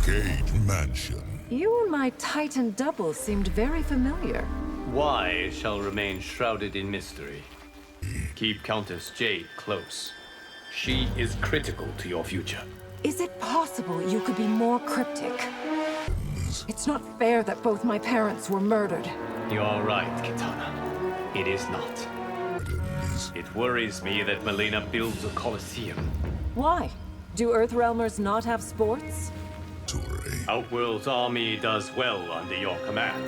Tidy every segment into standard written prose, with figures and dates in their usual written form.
Cage Mansion. You and my Titan double seemed very familiar. Why shall remain shrouded in mystery. Keep Countess Jade close. She is critical to your future. Is it possible you could be more cryptic? It's not fair that both my parents were murdered. You're right, Kitana. It is not. It worries me that Mileena builds a coliseum. Why? Do Earthrealmers not have sports? Outworld's army does well under your command.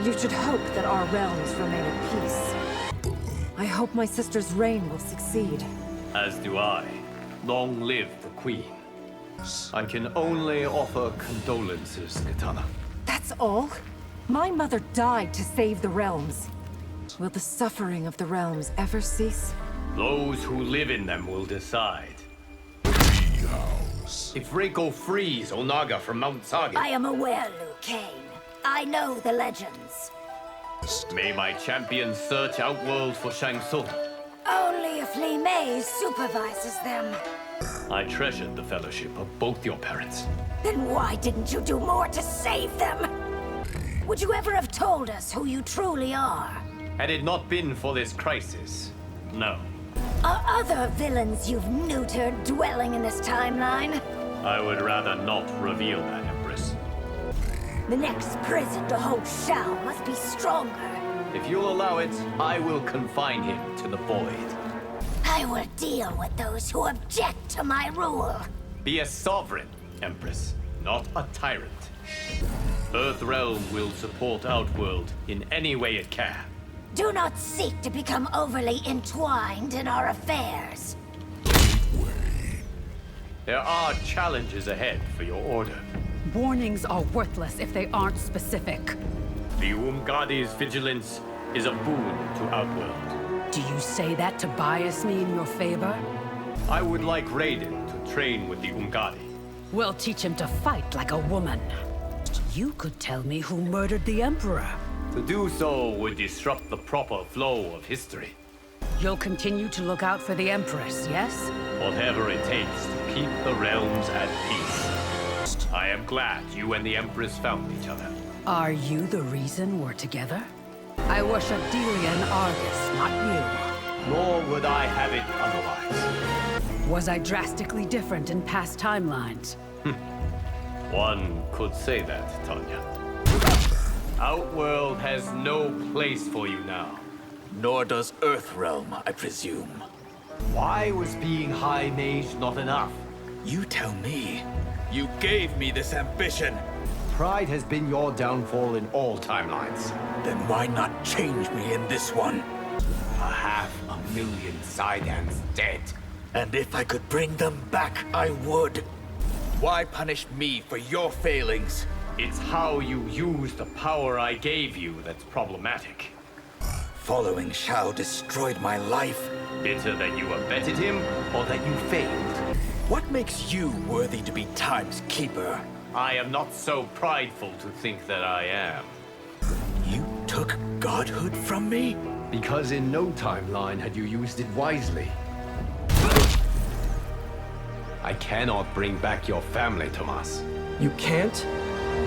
You should hope that our realms remain at peace. I hope my sister's reign will succeed. As do I. Long live the Queen. I can only offer condolences, Kitana. That's all? My mother died to save the realms. Will the suffering of the realms ever cease? Those who live in them will decide. If Reiko frees Onaga from Mount Saga, I am aware, Liu Kang. I know the legends. may my champions search Outworld for Shang Tsung. Only if Li Mei supervises them. I treasured the fellowship of both your parents. Then why didn't you do more to save them? Would you ever have told us who you truly are? Had it not been for this crisis, no. Are other villains you've neutered dwelling in this timeline? I would rather not reveal that, Empress. The next prison to hold Shao must be stronger. If you'll allow it, I will confine him to the void. I will deal with those who object to my rule. Be a sovereign, Empress, not a tyrant. Earthrealm will support Outworld in any way it can. Do not seek to become overly entwined in our affairs. There are challenges ahead for your order. Warnings are worthless if they aren't specific. The Umgadi's vigilance is a boon to Outworld. Do you say that to bias me in your favor? I would like Raiden to train with the Umgadi. We'll teach him to fight like a woman. You could tell me who murdered the Emperor. To do so would disrupt the proper flow of history. You'll continue to look out for the Empress, yes? Whatever it takes to keep the realms at peace. I am glad you and the Empress found each other. Are you the reason we're together? I worship Delia and Argus, not you. Nor would I have it otherwise. Was I drastically different in past timelines? One could say that, Tanya. Outworld has no place for you now. Nor does Earthrealm, I presume. Why was being High Mage not enough? You tell me. You gave me this ambition. Pride has been your downfall in all timelines. Then why not change me in this one? 500,000 Zidans dead. And if I could bring them back, I would. Why punish me for your failings? It's how you use the power I gave you that's problematic. Following Shao destroyed my life. Bitter that you abetted him, or that you failed? What makes you worthy to be Time's keeper? I am not so prideful to think that I am. You took godhood from me? Because in no timeline had you used it wisely. I cannot bring back your family, Tomas. You can't,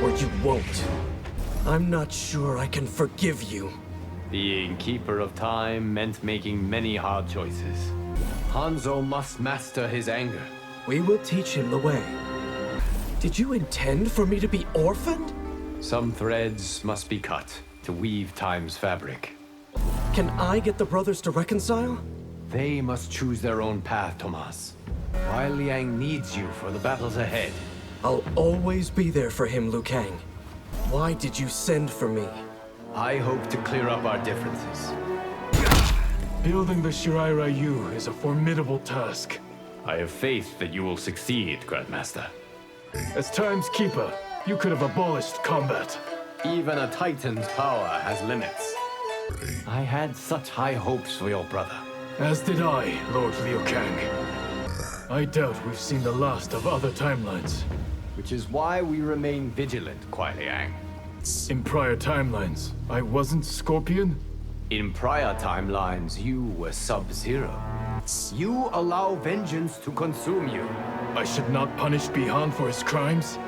or you won't. I'm not sure I can forgive you. Being Keeper of Time meant making many hard choices. Hanzo must master his anger. We will teach him the way. Did you intend for me to be orphaned? Some threads must be cut to weave Time's fabric. Can I get the brothers to reconcile? They must choose their own path, Tomas. While Liang needs you for the battles ahead. I'll always be there for him, Liu Kang. Why did you send for me? I hope to clear up our differences. Building the Shirai Ryu is a formidable task. I have faith that you will succeed, Grandmaster. As Time's Keeper, you could have abolished combat. Even a Titan's power has limits. I had such high hopes for your brother. As did I, Lord Liu Kang. I doubt we've seen the last of other timelines. Which is why we remain vigilant, Kuei Liang. In prior timelines, I wasn't Scorpion? In prior timelines, you were Sub-Zero. You allow vengeance to consume you. I should not punish Bihan for his crimes?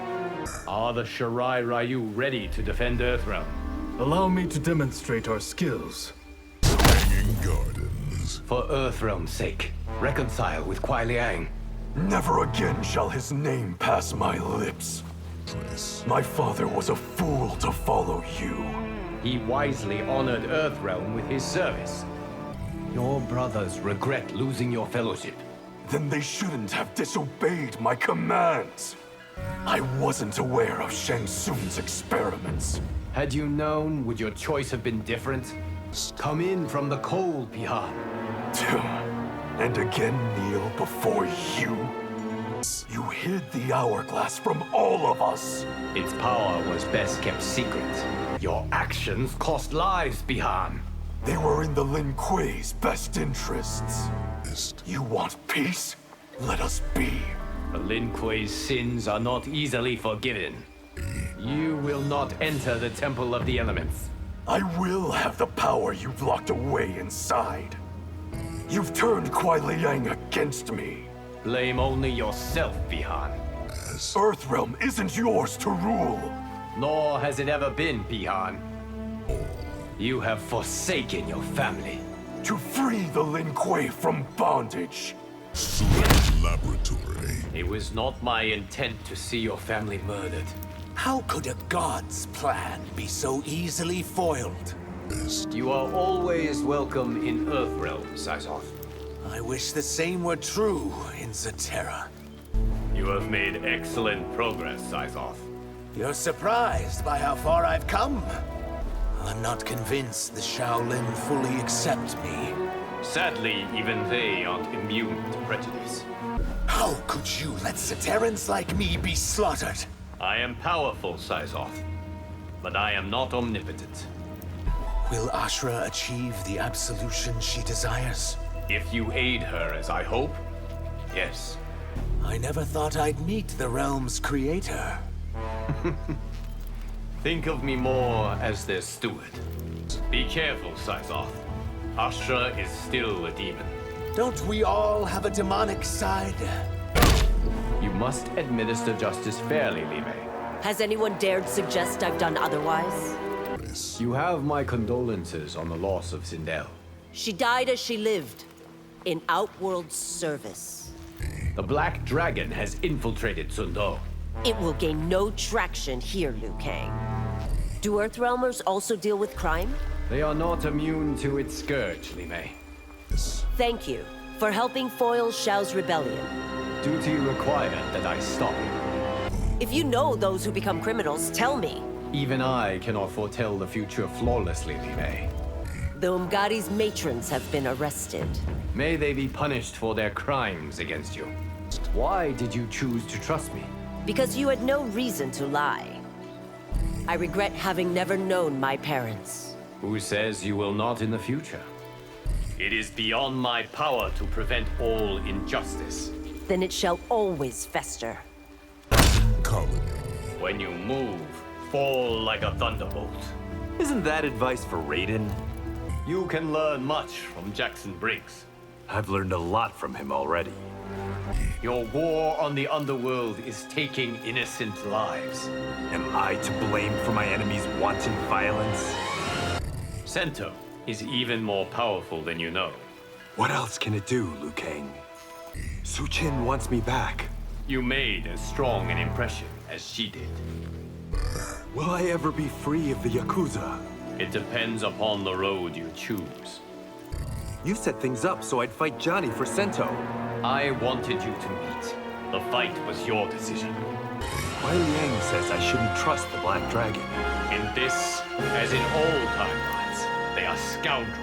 Are the Shirai Ryu ready to defend Earthrealm? Allow me to demonstrate our skills. Hanging Gardens. For Earthrealm's sake, reconcile with Kuei Liang. Never again shall his name pass my lips. My father was a fool to follow you. He wisely honored Earthrealm with his service. Your brothers regret losing your fellowship. Then they shouldn't have disobeyed my commands. I wasn't aware of Shang Tsung's experiments. Had you known, would your choice have been different? Come in from the cold, Pihan. And again kneel before you? You hid the hourglass from all of us. Its power was best kept secret. Your actions cost lives, Pihan. They were in the Lin Kuei's best interests. You want peace? Let us be. The Lin Kuei's sins are not easily forgiven. You will not enter the Temple of the Elements. I will have the power you've locked away inside. You've turned Kuei Liang against me. Blame only yourself, Pihan. Earthrealm isn't yours to rule. Nor has it ever been, Pihan. You have forsaken your family. To free the Lin Kuei from bondage. Select laboratory. It was not my intent to see your family murdered. How could a god's plan be so easily foiled? You are always welcome in Earthrealm, Syzoth. I wish the same were true in Zaterra. You have made excellent progress, Syzoth. You're surprised by how far I've come? I'm not convinced the Shaolin fully accept me. Sadly, even they aren't immune to prejudice. How could you let Zaterrans like me be slaughtered? I am powerful, Syzoth, but I am not omnipotent. Will Ashra achieve the absolution she desires? If you aid her as I hope, yes. I never thought I'd meet the realm's creator. Think of me more as their steward. Be careful, Syzoth. Ashra is still a demon. Don't we all have a demonic side? You must administer justice fairly, Li Mei. Has anyone dared suggest I've done otherwise? You have my condolences on the loss of Sindel. She died as she lived, in Outworld's service. The Black Dragon has infiltrated Sundo. It will gain no traction here, Liu Kang. Do Earthrealmers also deal with crime? They are not immune to its scourge, Li Mei. Thank you for helping foil Xiao's rebellion. Duty required that I stop it. If you know those who become criminals, tell me. Even I cannot foretell the future flawlessly, Li Mei. The Umgadi's matrons have been arrested. May they be punished for their crimes against you. Why did you choose to trust me? Because you had no reason to lie. I regret having never known my parents. Who says you will not in the future? It is beyond my power to prevent all injustice. Then it shall always fester. Colony. When you move, fall like a thunderbolt. Isn't that advice for Raiden? You can learn much from Jackson Briggs. I've learned a lot from him already. Your war on the underworld is taking innocent lives. Am I to blame for my enemy's wanton violence? Sento is even more powerful than you know. What else can it do, Liu Kang? Su-Chin wants me back. You made as strong an impression as she did. Will I ever be free of the Yakuza? It depends upon the road you choose. You set things up so I'd fight Johnny for Sento. I wanted you to meet. The fight was your decision. Kuei Liang says I shouldn't trust the Black Dragon. In this, as in all timelines, they are scoundrels.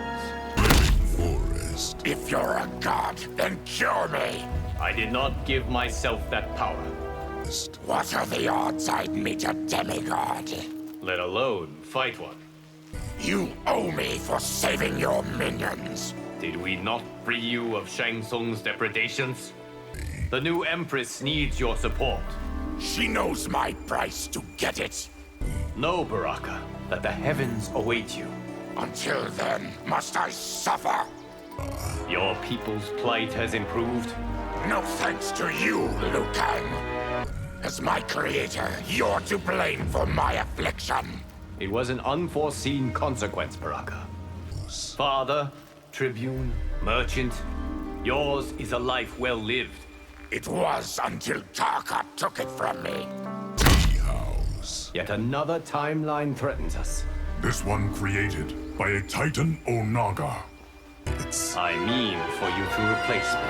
Forest. If you're a god, then cure me! I did not give myself that power. What are the odds I'd meet a demigod? Let alone fight one. You owe me for saving your minions. Did we not free you of Shang Tsung's depredations? The new Empress needs your support. She knows my price to get it. Know, Baraka, that the heavens await you. Until then, must I suffer? Your people's plight has improved. No thanks to you, Liu Kang. As my creator, you're to blame for my affliction. It was an unforeseen consequence, Baraka. Father, tribune, merchant, yours is a life well lived. It was until Tarkat took it from me. Tea house. Yet another timeline threatens us. This one created by a Titan Onaga. I mean for you to replace me.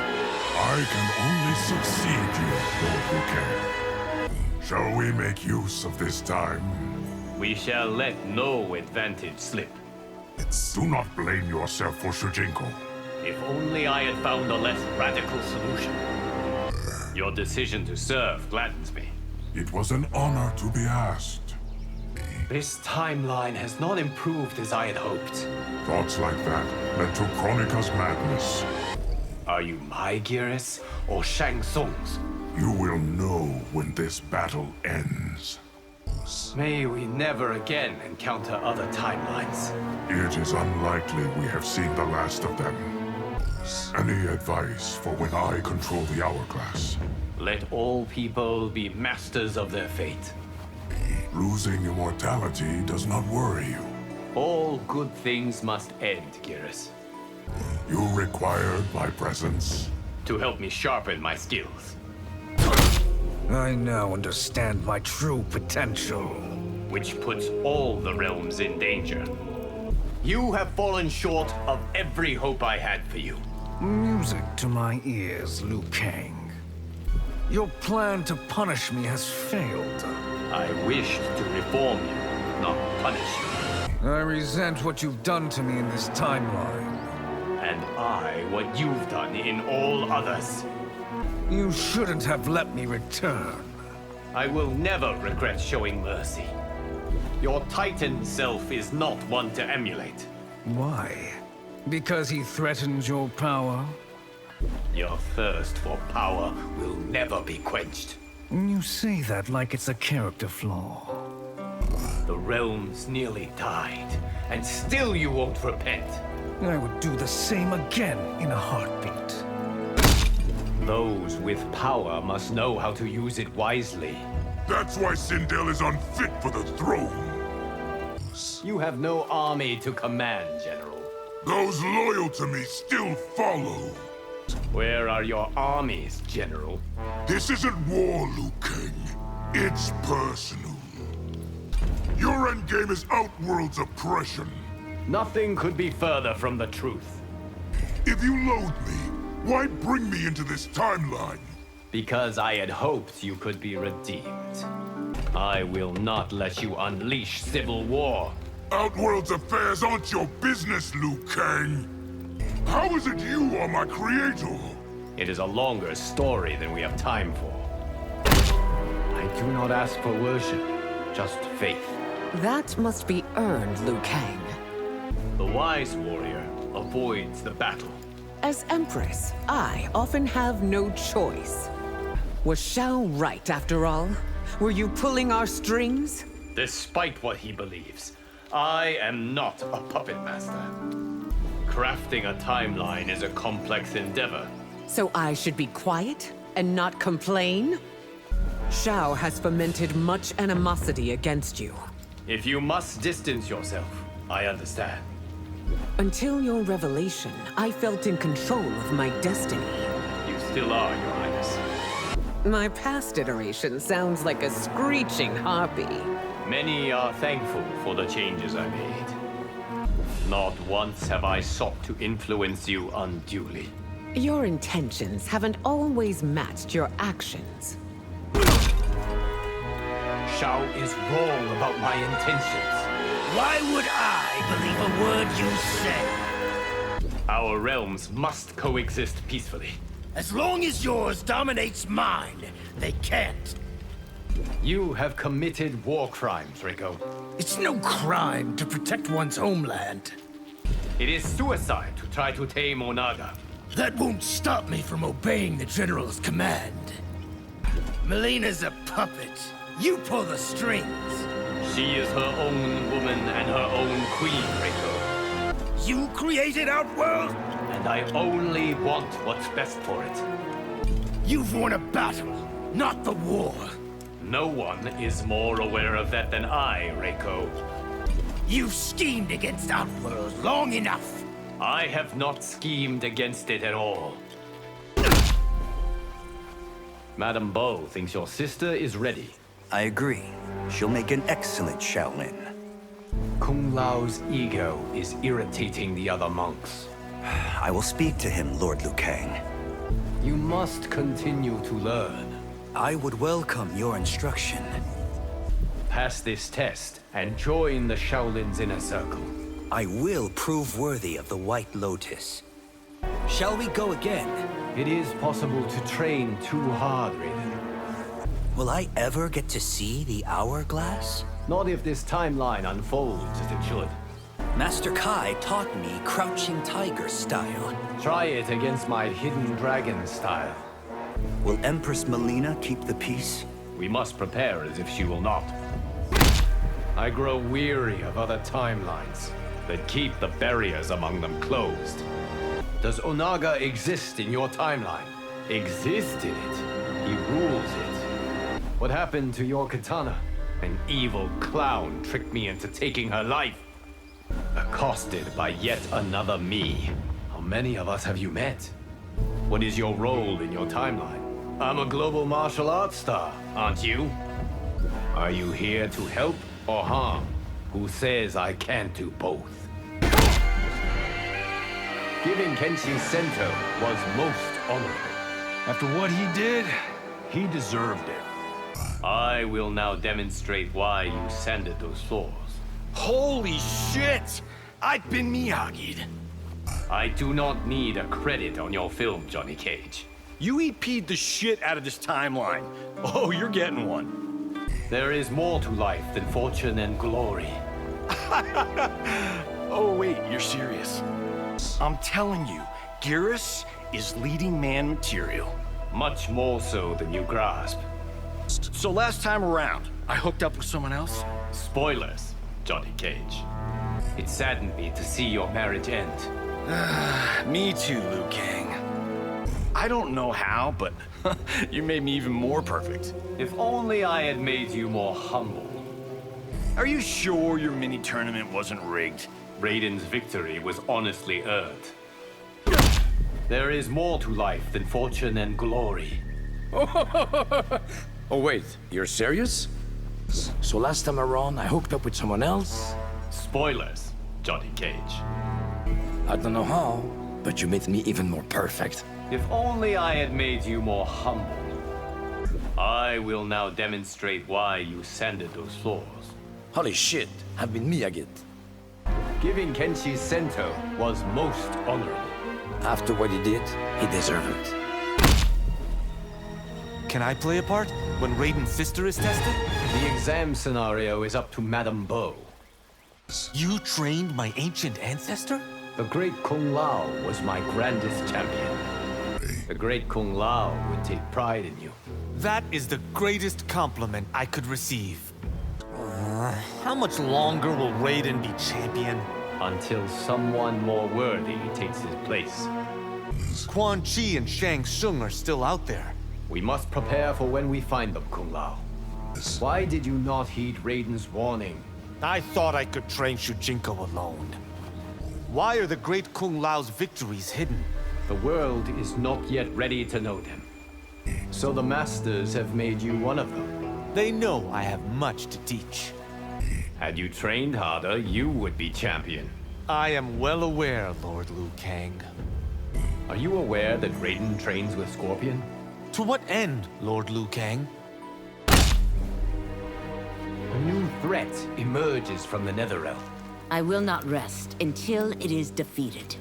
I can only succeed you, Lord Liu Kang. Shall we make use of this time? We shall let no advantage slip. Do not blame yourself for Shujinko. If only I had found a less radical solution. Your decision to serve gladdens me. It was an honor to be asked. This timeline has not improved as I had hoped. Thoughts like that led to Kronika's madness. Are you my Geras or Shang Tsung's? You will know when this battle ends. May we never again encounter other timelines. It is unlikely we have seen the last of them. Any advice for when I control the hourglass? Let all people be masters of their fate. Losing immortality does not worry you. All good things must end, Geras. You required my presence? To help me sharpen my skills. I now understand my true potential. Which puts all the realms in danger. You have fallen short of every hope I had for you. Music to my ears, Liu Kang. Your plan to punish me has failed. I wished to reform you, not punish you. I resent what you've done to me in this timeline. And I what you've done in all others. You shouldn't have let me return. I will never regret showing mercy. Your Titan self is not one to emulate. Why? Because he threatens your power? Your thirst for power will never be quenched. You say that like it's a character flaw. The realms nearly died, and still you won't repent. I would do the same again in a heartbeat. Those with power must know how to use it wisely. That's why Sindel is unfit for the throne. You have no army to command, General. Those loyal to me still follow. Where are your armies, General? This isn't war, Liu Kang. It's personal. Your endgame is Outworld's oppression. Nothing could be further from the truth. If you loathe me, why bring me into this timeline? Because I had hoped you could be redeemed. I will not let you unleash civil war. Outworld's affairs aren't your business, Liu Kang. How is it you are my creator? It is a longer story than we have time for. I do not ask for worship, just faith. That must be earned, Liu Kang. The wise warrior avoids the battle. As Empress, I often have no choice. Was Shao right after all? Were you pulling our strings? Despite what he believes, I am not a puppet master. Crafting a timeline is a complex endeavor. So I should be quiet and not complain? Shao has fomented much animosity against you. If you must distance yourself, I understand. Until your revelation, I felt in control of my destiny. You still are, Your Highness. My past iteration sounds like a screeching harpy. Many are thankful for the changes I made. Not once have I sought to influence you unduly. Your intentions haven't always matched your actions. Shao is wrong about my intentions. Why would I believe a word you say? Our realms must coexist peacefully. As long as yours dominates mine, they can't. You have committed war crimes, Rico. It's no crime to protect one's homeland. It is suicide to try to tame Onaga. That won't stop me from obeying the General's command. Mileena's a puppet. You pull the strings. She is her own woman and her own queen, Rico. You created Outworld? And I only want what's best for it. You've won a battle, not the war. No one is more aware of that than I, Reiko. You've schemed against Outworld long enough. I have not schemed against it at all. Madame Bo thinks your sister is ready. I agree. She'll make an excellent Shaolin. Kung Lao's ego is irritating the other monks. I will speak to him, Lord Liu Kang. You must continue to learn. I would welcome your instruction. Pass this test and join the Shaolin's inner circle. I will prove worthy of the White Lotus. Shall we go again? It is possible to train too hard, Raiden. Will I ever get to see the hourglass? Not if this timeline unfolds as it should. Master Kai taught me Crouching Tiger style. Try it against my Hidden Dragon style. Will Empress Mileena keep the peace? We must prepare as if she will not. I grow weary of other timelines that keep the barriers among them closed. Does Onaga exist in your timeline? Exist in it? He rules it. What happened to your Kitana? An evil clown tricked me into taking her life. Accosted by yet another me. How many of us have you met? What is your role in your timeline? I'm a global martial arts star, aren't you? Are you here to help or harm? Who says I can't do both? Giving Kenshi Sento was most honorable. After what he did, he deserved it. I will now demonstrate why you sanded those floors. Holy shit! I've been Miyagi'd. I do not need a credit on your film, Johnny Cage. You EP'd the shit out of this timeline. Oh, you're getting one. There is more to life than fortune and glory. Oh, wait, you're serious? I'm telling you, Geras is leading man material. Much more so than you grasp. So last time around, I hooked up with someone else? Spoilers, Johnny Cage. It saddened me to see your marriage end. Me too, Liu Kang. I don't know how, but you made me even more perfect. If only I had made you more humble. Are you sure your mini-tournament wasn't rigged? Raiden's victory was honestly earned. There is more to life than fortune and glory. Oh wait, you're serious? So last time around, I hooked up with someone else? Spoilers, Johnny Cage. I don't know how, but you made me even more perfect. If only I had made you more humble. I will now demonstrate why you sanded those floors. Holy shit, I've been Miyagi. Giving Kenshi Sento was most honorable. After what he did, he deserved it. Can I play a part when Raiden's sister is tested? The exam scenario is up to Madame Bo. You trained my ancient ancestor? The great Kung Lao was my grandest champion. The great Kung Lao would take pride in you. That is the greatest compliment I could receive. How much longer will Raiden be champion? Until someone more worthy takes his place. Quan Chi and Shang Tsung are still out there. We must prepare for when we find them, Kung Lao. Why did you not heed Raiden's warning? I thought I could train Shujinko alone. Why are the great Kung Lao's victories hidden? The world is not yet ready to know them. So the Masters have made you one of them. They know I have much to teach. Had you trained harder, you would be champion. I am well aware, Lord Liu Kang. Are you aware that Raiden trains with Scorpion? To what end, Lord Liu Kang? A new threat emerges from the NetherRealm. I will not rest until it is defeated.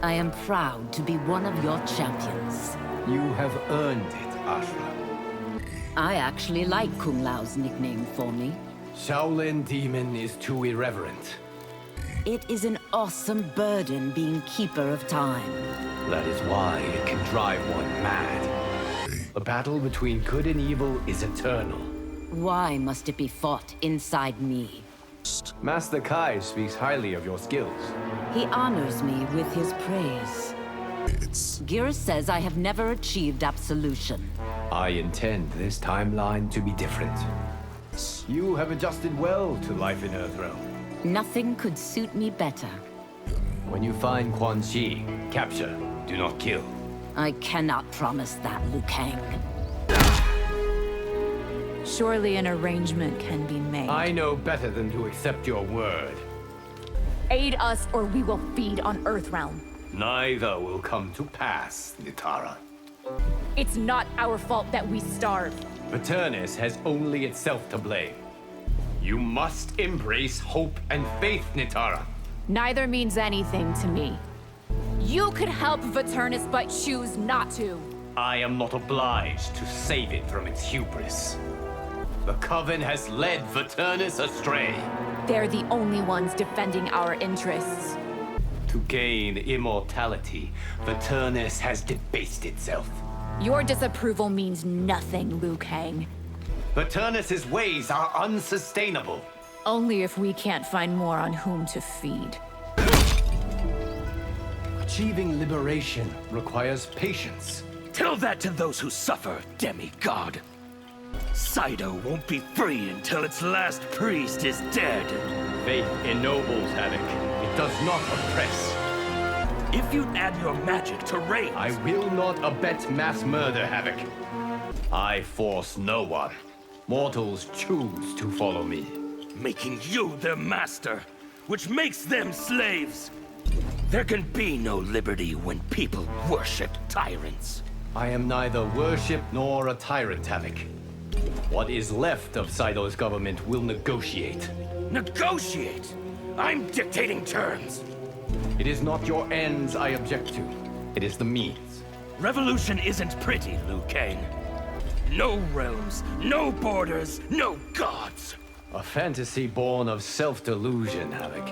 I am proud to be one of your champions. You have earned it, Ashra. I actually like Kung Lao's nickname for me. Shaolin Demon is too irreverent. It is an awesome burden being Keeper of Time. That is why it can drive one mad. The battle between good and evil is eternal. Why must it be fought inside me? Master Kai speaks highly of your skills. He honors me with his praise. Geras says I have never achieved absolution. I intend this timeline to be different. You have adjusted well to life in Earthrealm. Nothing could suit me better. When you find Quan Chi, capture, do not kill. I cannot promise that, Liu Kang. Surely an arrangement can be made. I know better than to accept your word. Aid us or we will feed on Earthrealm. Neither will come to pass, Nitara. It's not our fault that we starve. Vaeternus has only itself to blame. You must embrace hope and faith, Nitara. Neither means anything to me. You could help Vaeternus but choose not to. I am not obliged to save it from its hubris. The Coven has led Vaeternus astray. They're the only ones defending our interests. To gain immortality, Vaeternus has debased itself. Your disapproval means nothing, Liu Kang. Vaeternus's ways are unsustainable. Only if we can't find more on whom to feed. Achieving liberation requires patience. Tell that to those who suffer, demigod. Saito won't be free until its last priest is dead. Faith ennobles Havoc. It does not oppress. If you add your magic to Raiden, I will not abet mass murder, Havoc. I force no one. Mortals choose to follow me. making you their master, which makes them slaves. There can be no liberty when people worship tyrants. I am neither worship nor a tyrant, Havoc. What is left of Saito's government will negotiate. Negotiate? I'm dictating terms. It is not your ends I object to. It is the means. Revolution isn't pretty, Liu Kang. No realms, no borders, no gods. A fantasy born of self-delusion, Havoc.